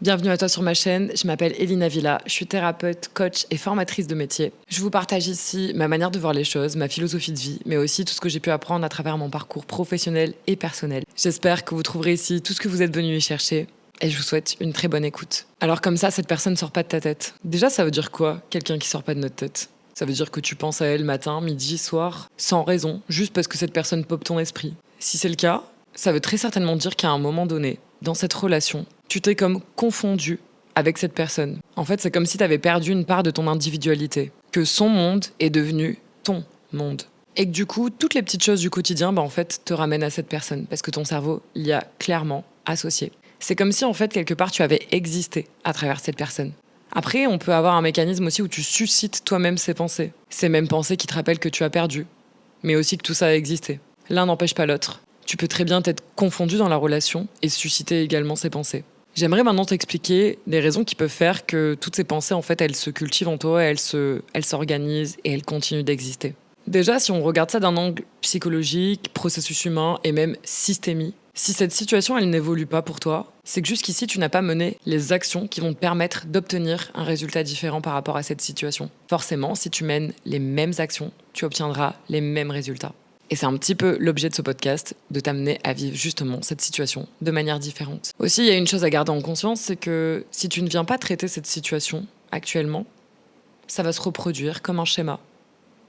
Bienvenue à toi sur ma chaîne, je m'appelle Elina Villa, je suis thérapeute, coach et formatrice de métier. Je vous partage ici ma manière de voir les choses, ma philosophie de vie, mais aussi tout ce que j'ai pu apprendre à travers mon parcours professionnel et personnel. J'espère que vous trouverez ici tout ce que vous êtes venu y chercher et je vous souhaite une très bonne écoute. Alors comme ça, cette personne ne sort pas de ta tête. Déjà, ça veut dire quoi, quelqu'un qui sort pas de notre tête? Ça veut dire que tu penses à elle matin, midi, soir, sans raison, juste parce que cette personne pop ton esprit. Si c'est le cas, ça veut très certainement dire qu'à un moment donné, dans cette relation, tu t'es comme confondu avec cette personne. En fait, c'est comme si tu avais perdu une part de ton individualité, que son monde est devenu ton monde. Et que du coup, toutes les petites choses du quotidien, en fait, te ramènent à cette personne, parce que ton cerveau l'y a clairement associé. C'est comme si, en fait, quelque part, tu avais existé à travers cette personne. Après, on peut avoir un mécanisme aussi où tu suscites toi-même ces pensées. Ces mêmes pensées qui te rappellent que tu as perdu, mais aussi que tout ça a existé. L'un n'empêche pas l'autre. Tu peux très bien t'être confondu dans la relation et susciter également ces pensées. J'aimerais maintenant t'expliquer les raisons qui peuvent faire que toutes ces pensées, en fait, elles se cultivent en toi, elles s'organisent et elles continuent d'exister. Déjà, si on regarde ça d'un angle psychologique, processus humain et même systémique, si cette situation, elle n'évolue pas pour toi, c'est que jusqu'ici, tu n'as pas mené les actions qui vont te permettre d'obtenir un résultat différent par rapport à cette situation. Forcément, si tu mènes les mêmes actions, tu obtiendras les mêmes résultats. Et c'est un petit peu l'objet de ce podcast, de t'amener à vivre justement cette situation de manière différente. Aussi, il y a une chose à garder en conscience, c'est que si tu ne viens pas traiter cette situation actuellement, ça va se reproduire comme un schéma.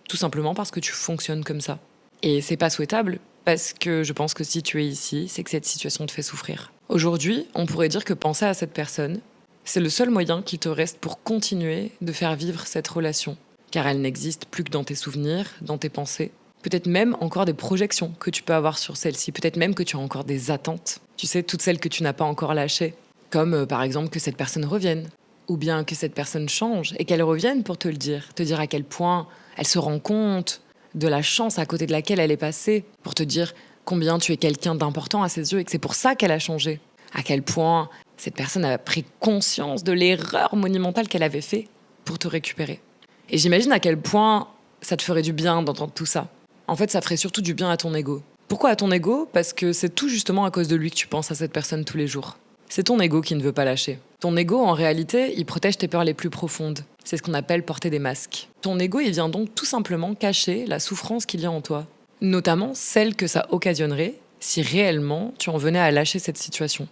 Tout simplement parce que tu fonctionnes comme ça. Et c'est pas souhaitable, parce que je pense que si tu es ici, c'est que cette situation te fait souffrir. Aujourd'hui, on pourrait dire que penser à cette personne, c'est le seul moyen qui te reste pour continuer de faire vivre cette relation. Car elle n'existe plus que dans tes souvenirs, dans tes pensées. Peut-être même encore des projections que tu peux avoir sur celle-ci. Peut-être même que tu as encore des attentes. Tu sais, toutes celles que tu n'as pas encore lâchées. Comme par exemple que cette personne revienne. Ou bien que cette personne change et qu'elle revienne pour te le dire. Te dire à quel point elle se rend compte de la chance à côté de laquelle elle est passée. Pour te dire combien tu es quelqu'un d'important à ses yeux et que c'est pour ça qu'elle a changé. À quel point cette personne a pris conscience de l'erreur monumentale qu'elle avait fait pour te récupérer. Et j'imagine à quel point ça te ferait du bien d'entendre tout ça. En fait, ça ferait surtout du bien à ton ego. Pourquoi à ton ego? Parce que c'est tout justement à cause de lui que tu penses à cette personne tous les jours. C'est ton ego qui ne veut pas lâcher. Ton ego, en réalité, il protège tes peurs les plus profondes. C'est ce qu'on appelle porter des masques. Ton ego, il vient donc tout simplement cacher la souffrance qu'il y a en toi. Notamment celle que ça occasionnerait si réellement tu en venais à lâcher cette situation,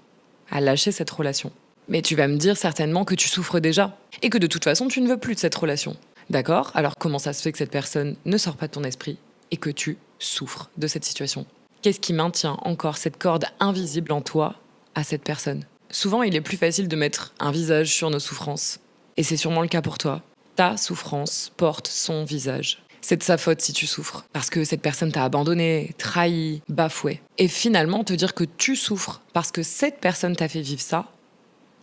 à lâcher cette relation. Mais tu vas me dire certainement que tu souffres déjà et que de toute façon, tu ne veux plus de cette relation. D'accord? Alors comment ça se fait que cette personne ne sort pas de ton esprit et que tu souffres de cette situation? Qu'est-ce qui maintient encore cette corde invisible en toi à cette personne? Souvent, il est plus facile de mettre un visage sur nos souffrances. Et c'est sûrement le cas pour toi. Ta souffrance porte son visage. C'est de sa faute si tu souffres. Parce que cette personne t'a abandonné, trahi, bafoué. Et finalement, te dire que tu souffres parce que cette personne t'a fait vivre ça,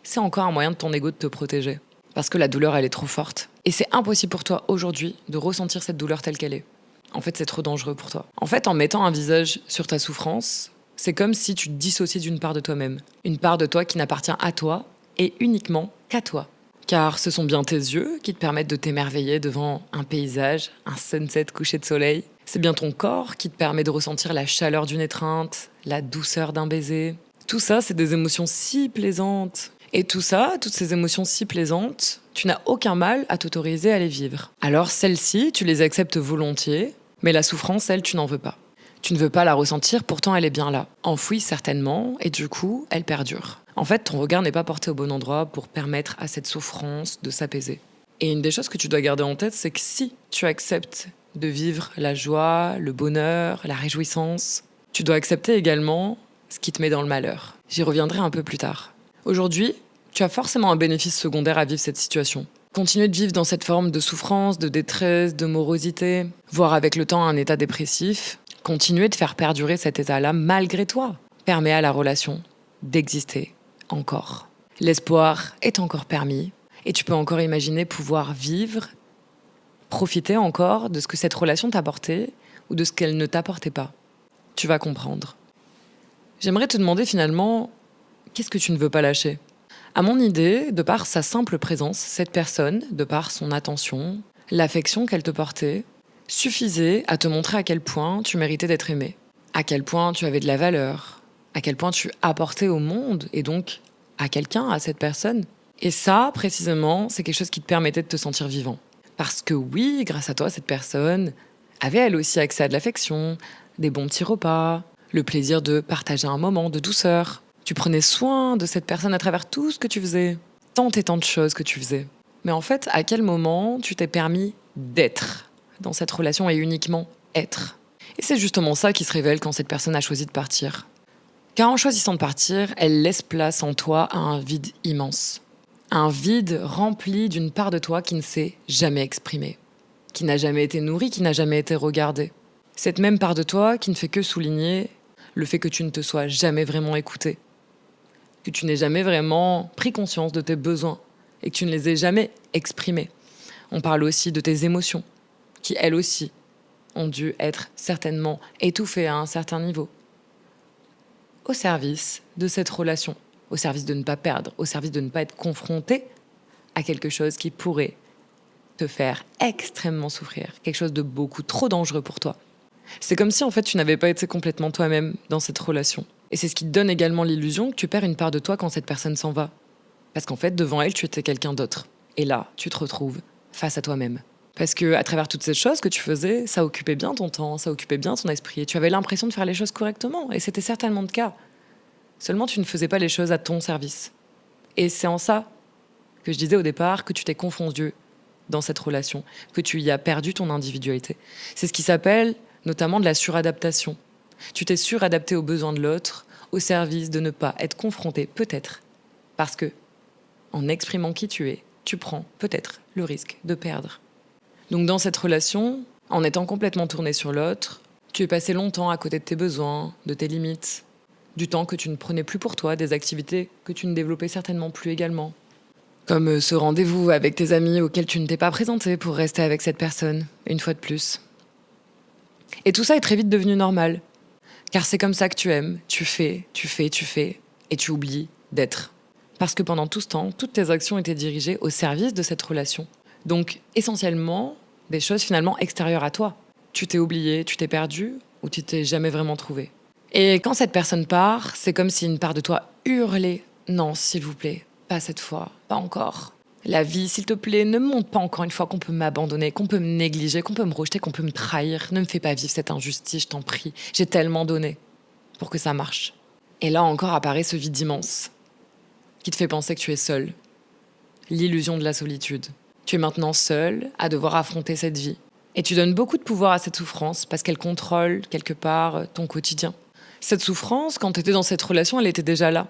c'est encore un moyen de ton ego de te protéger. Parce que la douleur, elle est trop forte. Et c'est impossible pour toi aujourd'hui de ressentir cette douleur telle qu'elle est. En fait, c'est trop dangereux pour toi. En fait, en mettant un visage sur ta souffrance, c'est comme si tu te dissociais d'une part de toi-même. Une part de toi qui n'appartient à toi et uniquement qu'à toi. Car ce sont bien tes yeux qui te permettent de t'émerveiller devant un paysage, un sunset couché de soleil. C'est bien ton corps qui te permet de ressentir la chaleur d'une étreinte, la douceur d'un baiser. Tout ça, c'est des émotions si plaisantes. Et tout ça, toutes ces émotions si plaisantes, tu n'as aucun mal à t'autoriser à les vivre. Alors celles-ci, tu les acceptes volontiers, mais la souffrance, elle, tu n'en veux pas. Tu ne veux pas la ressentir, pourtant elle est bien là. Enfouie certainement, et du coup, elle perdure. En fait, ton regard n'est pas porté au bon endroit pour permettre à cette souffrance de s'apaiser. Et une des choses que tu dois garder en tête, c'est que si tu acceptes de vivre la joie, le bonheur, la réjouissance, tu dois accepter également ce qui te met dans le malheur. J'y reviendrai un peu plus tard. Aujourd'hui, tu as forcément un bénéfice secondaire à vivre cette situation. Continuer de vivre dans cette forme de souffrance, de détresse, de morosité, voire avec le temps un état dépressif, continuer de faire perdurer cet état-là malgré toi, permet à la relation d'exister encore. L'espoir est encore permis et tu peux encore imaginer pouvoir vivre, profiter encore de ce que cette relation t'apportait ou de ce qu'elle ne t'apportait pas. Tu vas comprendre. J'aimerais te demander finalement, qu'est-ce que tu ne veux pas lâcher ? À mon idée, de par sa simple présence, cette personne, de par son attention, l'affection qu'elle te portait, suffisait à te montrer à quel point tu méritais d'être aimé, à quel point tu avais de la valeur, à quel point tu apportais au monde et donc à quelqu'un, à cette personne. Et ça, précisément, c'est quelque chose qui te permettait de te sentir vivant. Parce que oui, grâce à toi, cette personne avait elle aussi accès à de l'affection, des bons petits repas, le plaisir de partager un moment de douceur. Tu prenais soin de cette personne à travers tout ce que tu faisais, tant et tant de choses que tu faisais. Mais en fait, à quel moment tu t'es permis d'être dans cette relation et uniquement être? Et c'est justement ça qui se révèle quand cette personne a choisi de partir. Car en choisissant de partir, elle laisse place en toi à un vide immense. Un vide rempli d'une part de toi qui ne s'est jamais exprimée, qui n'a jamais été nourrie, qui n'a jamais été regardée. Cette même part de toi qui ne fait que souligner le fait que tu ne te sois jamais vraiment écouté, que tu n'aies jamais vraiment pris conscience de tes besoins et que tu ne les aies jamais exprimés. On parle aussi de tes émotions, qui elles aussi ont dû être certainement étouffées à un certain niveau, au service de cette relation, au service de ne pas perdre, au service de ne pas être confronté à quelque chose qui pourrait te faire extrêmement souffrir, quelque chose de beaucoup trop dangereux pour toi. C'est comme si en fait tu n'avais pas été complètement toi-même dans cette relation. Et c'est ce qui te donne également l'illusion que tu perds une part de toi quand cette personne s'en va. Parce qu'en fait, devant elle, tu étais quelqu'un d'autre. Et là, tu te retrouves face à toi-même. Parce que à travers toutes ces choses que tu faisais, ça occupait bien ton temps, ça occupait bien ton esprit. Et tu avais l'impression de faire les choses correctement. Et c'était certainement le cas. Seulement, tu ne faisais pas les choses à ton service. Et c'est en ça que je disais au départ que tu t'es confondu dans cette relation, que tu y as perdu ton individualité. C'est ce qui s'appelle notamment de la suradaptation. Tu t'es suradapté aux besoins de l'autre, au service de ne pas être confronté, peut-être, parce que, en exprimant qui tu es, tu prends peut-être le risque de perdre. Donc dans cette relation, en étant complètement tourné sur l'autre, tu es passé longtemps à côté de tes besoins, de tes limites, du temps que tu ne prenais plus pour toi, des activités que tu ne développais certainement plus également. Comme ce rendez-vous avec tes amis auquel tu ne t'es pas présenté pour rester avec cette personne, une fois de plus. Et tout ça est très vite devenu normal. Car c'est comme ça que tu aimes, tu fais, et tu oublies d'être. Parce que pendant tout ce temps, toutes tes actions étaient dirigées au service de cette relation. Donc, essentiellement, des choses finalement extérieures à toi. Tu t'es oublié, tu t'es perdu, ou tu t'es jamais vraiment trouvé. Et quand cette personne part, c'est comme si une part de toi hurlait « Non, s'il vous plaît, pas cette fois, pas encore. La vie, s'il te plaît, ne me montre pas encore une fois qu'on peut m'abandonner, qu'on peut me négliger, qu'on peut me rejeter, qu'on peut me trahir. Ne me fais pas vivre cette injustice, je t'en prie. J'ai tellement donné pour que ça marche. » Et là encore apparaît ce vide immense qui te fait penser que tu es seul. L'illusion de la solitude. Tu es maintenant seul à devoir affronter cette vie. Et tu donnes beaucoup de pouvoir à cette souffrance parce qu'elle contrôle quelque part ton quotidien. Cette souffrance, quand tu étais dans cette relation, elle était déjà là.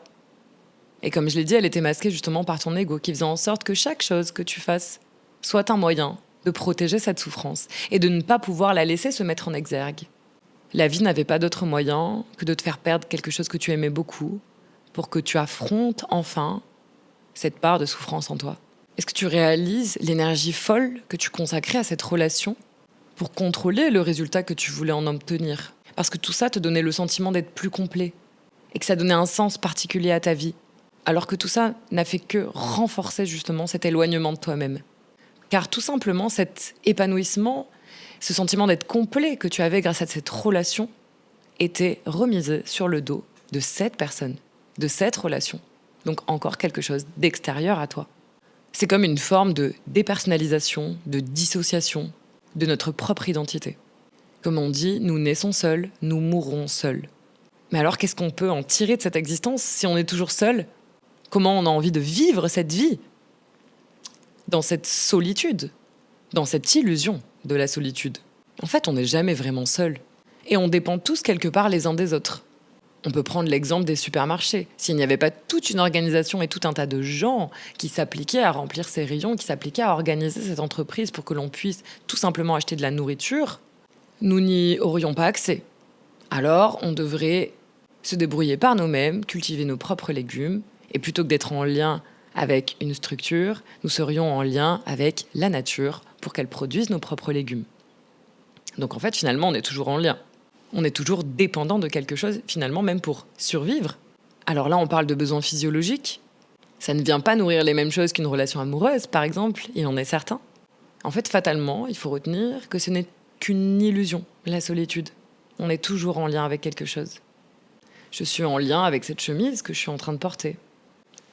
Et comme je l'ai dit, elle était masquée justement par ton ego qui faisait en sorte que chaque chose que tu fasses soit un moyen de protéger cette souffrance et de ne pas pouvoir la laisser se mettre en exergue. La vie n'avait pas d'autre moyen que de te faire perdre quelque chose que tu aimais beaucoup pour que tu affrontes enfin cette part de souffrance en toi. Est-ce que tu réalises l'énergie folle que tu consacrais à cette relation pour contrôler le résultat que tu voulais en obtenir? Parce que tout ça te donnait le sentiment d'être plus complet et que ça donnait un sens particulier à ta vie. Alors que tout ça n'a fait que renforcer justement cet éloignement de toi-même. Car tout simplement, cet épanouissement, ce sentiment d'être complet que tu avais grâce à cette relation, était remisé sur le dos de cette personne, de cette relation. Donc encore quelque chose d'extérieur à toi. C'est comme une forme de dépersonnalisation, de dissociation de notre propre identité. Comme on dit, nous naissons seuls, nous mourrons seuls. Mais alors qu'est-ce qu'on peut en tirer de cette existence si on est toujours seul ? Comment on a envie de vivre cette vie dans cette solitude, dans cette illusion de la solitude? En fait, on n'est jamais vraiment seul. Et on dépend tous quelque part les uns des autres. On peut prendre l'exemple des supermarchés. S'il n'y avait pas toute une organisation et tout un tas de gens qui s'appliquaient à remplir ces rayons, qui s'appliquaient à organiser cette entreprise pour que l'on puisse tout simplement acheter de la nourriture, nous n'y aurions pas accès. Alors, on devrait se débrouiller par nous-mêmes, cultiver nos propres légumes, et plutôt que d'être en lien avec une structure, nous serions en lien avec la nature pour qu'elle produise nos propres légumes. Donc en fait, finalement, on est toujours en lien. On est toujours dépendant de quelque chose, finalement, même pour survivre. Alors là, on parle de besoins physiologiques. Ça ne vient pas nourrir les mêmes choses qu'une relation amoureuse, par exemple, il en est certain. En fait, fatalement, il faut retenir que ce n'est qu'une illusion, la solitude. On est toujours en lien avec quelque chose. Je suis en lien avec cette chemise que je suis en train de porter.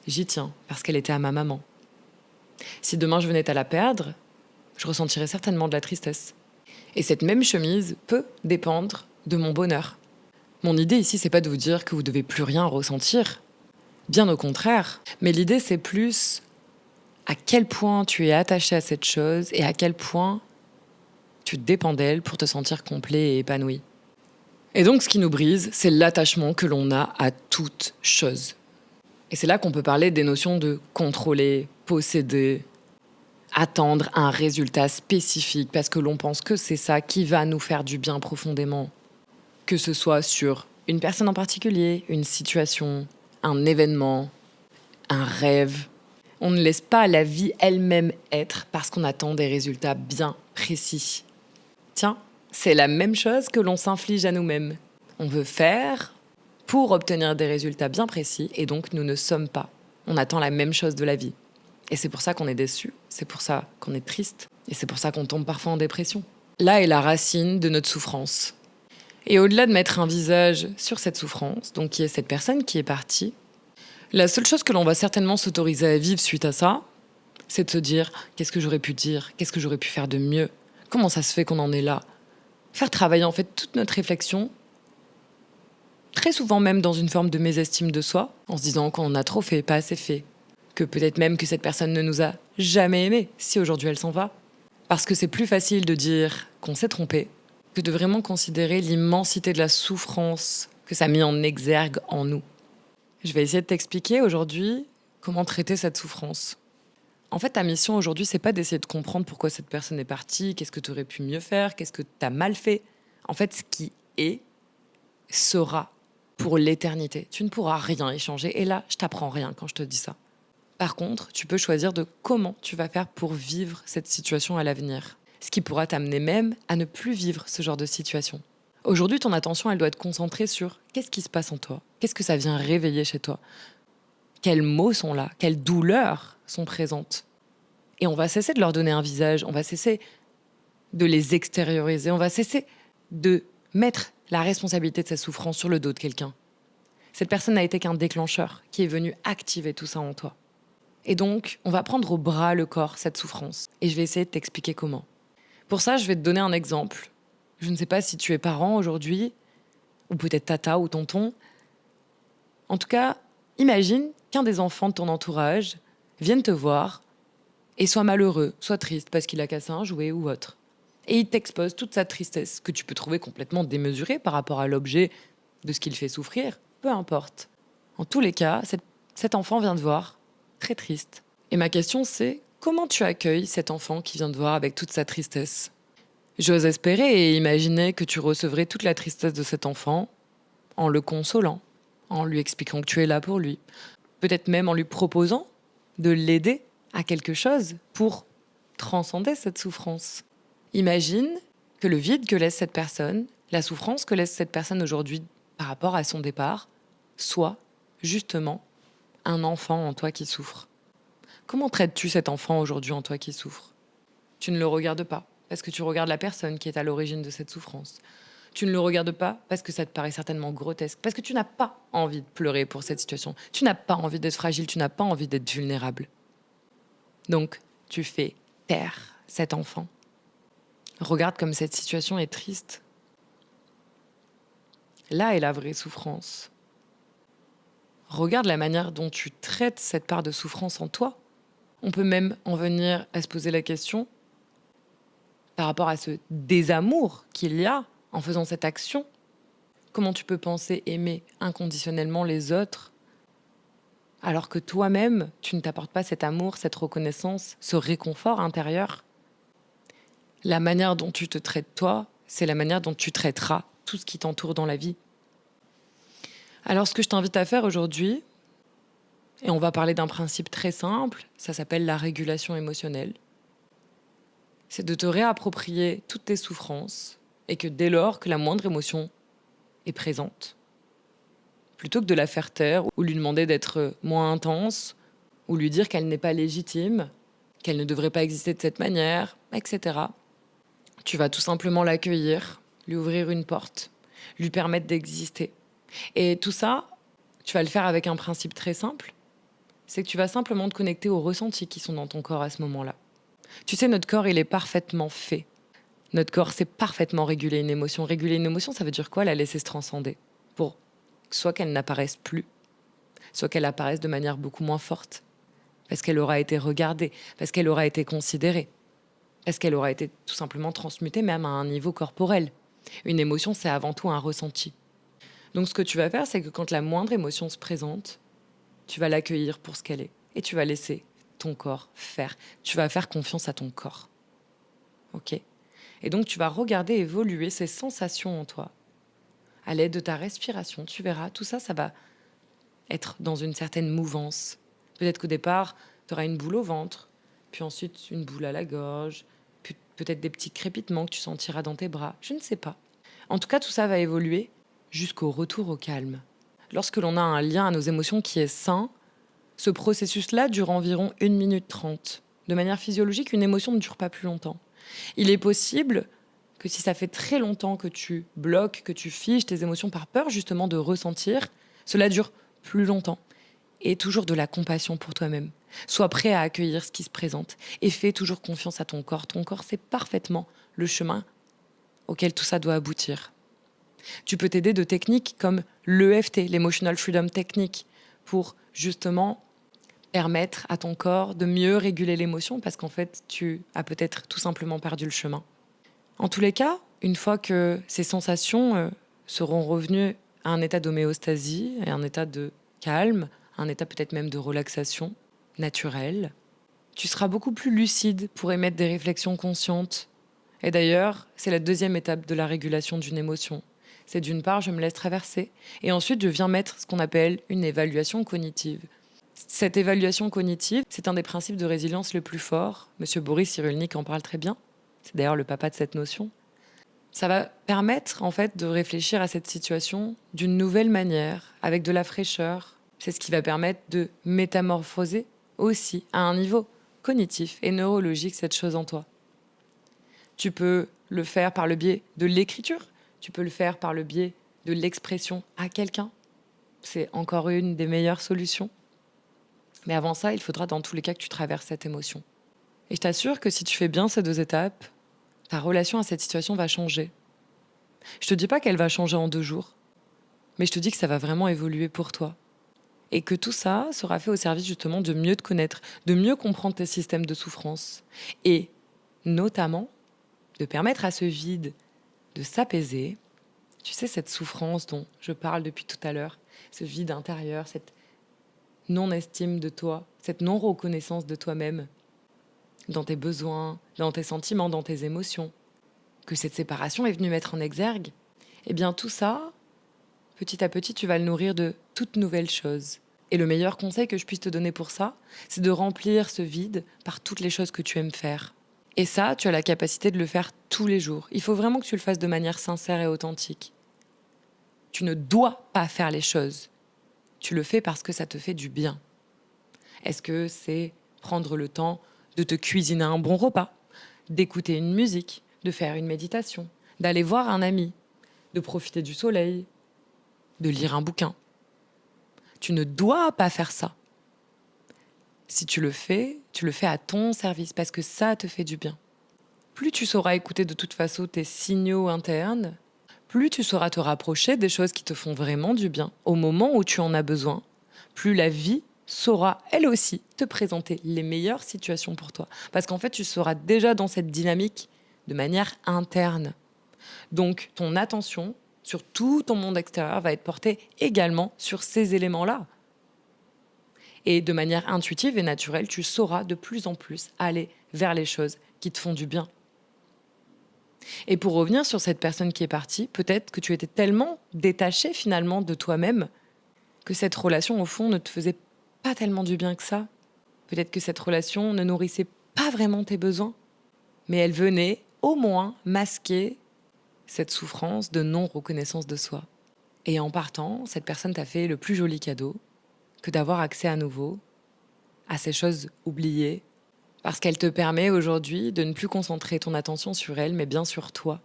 j'y tiens parce qu'elle était à ma maman. Si demain je venais à la perdre, je ressentirais certainement de la tristesse. Et cette même chemise peut dépendre de mon bonheur. Mon idée ici, c'est pas de vous dire que vous devez plus rien ressentir. Bien au contraire. Mais l'idée, c'est plus à quel point tu es attaché à cette chose et à quel point tu dépends d'elle pour te sentir complet et épanoui. Et donc, ce qui nous brise, c'est l'attachement que l'on a à toute chose. Et c'est là qu'on peut parler des notions de contrôler, posséder, attendre un résultat spécifique parce que l'on pense que c'est ça qui va nous faire du bien profondément. Que ce soit sur une personne en particulier, une situation, un événement, un rêve. On ne laisse pas la vie elle-même être parce qu'on attend des résultats bien précis. Tiens, c'est la même chose que l'on s'inflige à nous-mêmes. On veut faire pour obtenir des résultats bien précis et donc nous ne sommes pas. On attend la même chose de la vie. Et c'est pour ça qu'on est déçu, c'est pour ça qu'on est triste et c'est pour ça qu'on tombe parfois en dépression. Là est la racine de notre souffrance. Et au-delà de mettre un visage sur cette souffrance, donc qui est cette personne qui est partie, la seule chose que l'on va certainement s'autoriser à vivre suite à ça, c'est de se dire qu'est-ce que j'aurais pu dire, qu'est-ce que j'aurais pu faire de mieux, comment ça se fait qu'on en est là. Faire travailler en fait toute notre réflexion, très souvent même dans une forme de mésestime de soi, en se disant qu'on en a trop fait, pas assez fait, que peut-être même que cette personne ne nous a jamais aimés si aujourd'hui elle s'en va. Parce que c'est plus facile de dire qu'on s'est trompé que de vraiment considérer l'immensité de la souffrance que ça a mis en exergue en nous. Je vais essayer de t'expliquer aujourd'hui comment traiter cette souffrance. En fait, ta mission aujourd'hui, c'est pas d'essayer de comprendre pourquoi cette personne est partie, qu'est-ce que tu aurais pu mieux faire, qu'est-ce que tu as mal fait. En fait, ce qui est sera pour l'éternité. Tu ne pourras rien y changer. Et là, je t'apprends rien quand je te dis ça. Par contre, tu peux choisir de comment tu vas faire pour vivre cette situation à l'avenir. Ce qui pourra t'amener même à ne plus vivre ce genre de situation. Aujourd'hui, ton attention, elle doit être concentrée sur qu'est-ce qui se passe en toi, qu'est-ce que ça vient réveiller chez toi, quels mots sont là, quelles douleurs sont présentes. Et on va cesser de leur donner un visage, on va cesser de les extérioriser, on va cesser de mettre la responsabilité de sa souffrance sur le dos de quelqu'un. Cette personne n'a été qu'un déclencheur qui est venu activer tout ça en toi. Et donc, on va prendre au bras le corps, cette souffrance. Et je vais essayer de t'expliquer comment. Pour ça, je vais te donner un exemple. Je ne sais pas si tu es parent aujourd'hui, ou peut-être tata ou tonton. En tout cas, imagine qu'un des enfants de ton entourage vienne te voir et soit malheureux, soit triste parce qu'il a cassé un jouet ou autre. Et il t'expose toute sa tristesse, que tu peux trouver complètement démesurée par rapport à l'objet de ce qu'il fait souffrir, peu importe. En tous les cas, cet enfant vient te voir, très triste. Et ma question c'est, comment tu accueilles cet enfant qui vient te voir avec toute sa tristesse ? J'ose espérer et imaginer que tu recevrais toute la tristesse de cet enfant en le consolant, en lui expliquant que tu es là pour lui. Peut-être même en lui proposant de l'aider à quelque chose pour transcender cette souffrance. Imagine que le vide que laisse cette personne, la souffrance que laisse cette personne aujourd'hui par rapport à son départ, soit justement un enfant en toi qui souffre. Comment traites-tu cet enfant aujourd'hui en toi qui souffre ? Tu ne le regardes pas, parce que tu regardes la personne qui est à l'origine de cette souffrance. Tu ne le regardes pas parce que ça te paraît certainement grotesque, parce que tu n'as pas envie de pleurer pour cette situation. Tu n'as pas envie d'être fragile, tu n'as pas envie d'être vulnérable. Donc, tu fais taire cet enfant. Regarde comme cette situation est triste. Là est la vraie souffrance. Regarde la manière dont tu traites cette part de souffrance en toi. On peut même en venir à se poser la question par rapport à ce désamour qu'il y a en faisant cette action. Comment tu peux penser aimer inconditionnellement les autres alors que toi-même, tu ne t'apportes pas cet amour, cette reconnaissance, ce réconfort intérieur ? La manière dont tu te traites toi, c'est la manière dont tu traiteras tout ce qui t'entoure dans la vie. Alors ce que je t'invite à faire aujourd'hui, et on va parler d'un principe très simple, ça s'appelle la régulation émotionnelle, c'est de te réapproprier toutes tes souffrances et que dès lors que la moindre émotion est présente, plutôt que de la faire taire ou lui demander d'être moins intense ou lui dire qu'elle n'est pas légitime, qu'elle ne devrait pas exister de cette manière, etc. Tu vas tout simplement l'accueillir, lui ouvrir une porte, lui permettre d'exister. Et tout ça, tu vas le faire avec un principe très simple. c'est que tu vas simplement te connecter aux ressentis qui sont dans ton corps à ce moment-là. Tu sais, notre corps, il est parfaitement fait. Notre corps sait parfaitement réguler une émotion. Réguler une émotion, ça veut dire quoi? La laisser se transcender. Pour soit qu'elle n'apparaisse plus, soit qu'elle apparaisse de manière beaucoup moins forte. Parce qu'elle aura été regardée, parce qu'elle aura été considérée, parce qu'elle aura été tout simplement transmutée même à un niveau corporel. Une émotion, c'est avant tout un ressenti. Donc ce que tu vas faire, c'est que quand la moindre émotion se présente, tu vas l'accueillir pour ce qu'elle est. Et tu vas laisser ton corps faire. Tu vas faire confiance à ton corps. Ok? Et donc tu vas regarder évoluer ces sensations en toi. À l'aide de ta respiration, tu verras, tout ça, ça va être dans une certaine mouvance. Peut-être qu'au départ, tu auras une boule au ventre, puis ensuite une boule à la gorge, puis peut-être des petits crépitements que tu sentiras dans tes bras. Je ne sais pas. En tout cas, tout ça va évoluer jusqu'au retour au calme. Lorsque l'on a un lien à nos émotions qui est sain, ce processus-là dure environ 1 minute 30. De manière physiologique, une émotion ne dure pas plus longtemps. Il est possible que si ça fait très longtemps que tu bloques, que tu figes tes émotions par peur justement de ressentir, cela dure plus longtemps. Et toujours de la compassion pour toi-même. Sois prêt à accueillir ce qui se présente et fais toujours confiance à ton corps. Ton corps sait parfaitement le chemin auquel tout ça doit aboutir. Tu peux t'aider de techniques comme l'EFT, l'Emotional Freedom Technique, pour justement permettre à ton corps de mieux réguler l'émotion parce qu'en fait, tu as peut-être tout simplement perdu le chemin. En tous les cas, une fois que ces sensations seront revenues à un état d'homéostasie et un état de calme, un état peut-être même de relaxation naturelle, tu seras beaucoup plus lucide pour émettre des réflexions conscientes. Et d'ailleurs, c'est la deuxième étape de la régulation d'une émotion. C'est d'une part, je me laisse traverser, et ensuite je viens mettre ce qu'on appelle une évaluation cognitive. Cette évaluation cognitive, c'est un des principes de résilience le plus fort. Monsieur Boris Cyrulnik en parle très bien. C'est d'ailleurs le papa de cette notion. Ça va permettre en fait de réfléchir à cette situation d'une nouvelle manière, avec de la fraîcheur. C'est ce qui va permettre de métamorphoser aussi à un niveau cognitif et neurologique cette chose en toi. Tu peux le faire par le biais de l'écriture, tu peux le faire par le biais de l'expression à quelqu'un. C'est encore une des meilleures solutions. Mais avant ça, il faudra dans tous les cas que tu traverses cette émotion. Et je t'assure que si tu fais bien ces 2 étapes, ta relation à cette situation va changer. Je te dis pas qu'elle va changer en 2 jours, mais je te dis que ça va vraiment évoluer pour toi. Et que tout ça sera fait au service justement de mieux te connaître, de mieux comprendre tes systèmes de souffrance. Et notamment, de permettre à ce vide de s'apaiser. Tu sais, cette souffrance dont je parle depuis tout à l'heure, ce vide intérieur, cette non-estime de toi, cette non-reconnaissance de toi-même, dans tes besoins, dans tes sentiments, dans tes émotions, que cette séparation est venue mettre en exergue, eh bien tout ça, petit à petit, tu vas le nourrir de toutes nouvelles choses. Et le meilleur conseil que je puisse te donner pour ça, c'est de remplir ce vide par toutes les choses que tu aimes faire. Et ça, tu as la capacité de le faire tous les jours. Il faut vraiment que tu le fasses de manière sincère et authentique. Tu ne dois pas faire les choses. Tu le fais parce que ça te fait du bien. Est-ce que c'est prendre le temps de te cuisiner un bon repas, d'écouter une musique, de faire une méditation, d'aller voir un ami, de profiter du soleil, de lire un bouquin? Tu ne dois pas faire ça. Si tu le fais à ton service parce que ça te fait du bien. Plus tu sauras écouter de toute façon tes signaux internes, plus tu sauras te rapprocher des choses qui te font vraiment du bien au moment où tu en as besoin, plus la vie saura, elle aussi, te présenter les meilleures situations pour toi. Parce qu'en fait, tu seras déjà dans cette dynamique de manière interne. Donc, ton attention sur tout ton monde extérieur va être portée également sur ces éléments-là. Et de manière intuitive et naturelle, tu sauras de plus en plus aller vers les choses qui te font du bien. Et pour revenir sur cette personne qui est partie, peut-être que tu étais tellement détaché finalement de toi-même que cette relation, au fond, ne te faisait pas tellement du bien que ça. Peut-être que cette relation ne nourrissait pas vraiment tes besoins, mais elle venait au moins masquer cette souffrance de non-reconnaissance de soi. Et en partant, cette personne t'a fait le plus joli cadeau que d'avoir accès à nouveau à ces choses oubliées, parce qu'elle te permet aujourd'hui de ne plus concentrer ton attention sur elle, mais bien sur toi.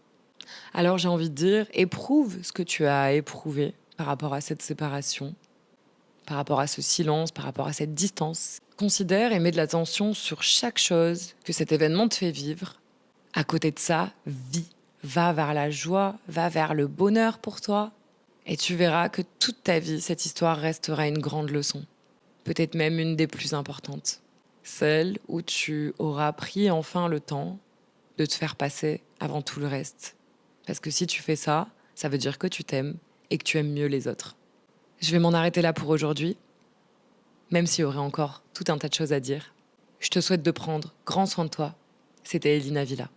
Alors j'ai envie de dire, éprouve ce que tu as à éprouver par rapport à cette séparation. par rapport à ce silence, par rapport à cette distance. Considère et mets de l'attention sur chaque chose que cet événement te fait vivre. À côté de ça, vis. Va vers la joie, va vers le bonheur pour toi. Et tu verras que toute ta vie, cette histoire restera une grande leçon. Peut-être même une des plus importantes. Celle où tu auras pris enfin le temps de te faire passer avant tout le reste. Parce que si tu fais ça, ça veut dire que tu t'aimes et que tu aimes mieux les autres. Je vais m'en arrêter là pour aujourd'hui, même s'il y aurait encore tout un tas de choses à dire. Je te souhaite de prendre grand soin de toi. C'était Elina Villa.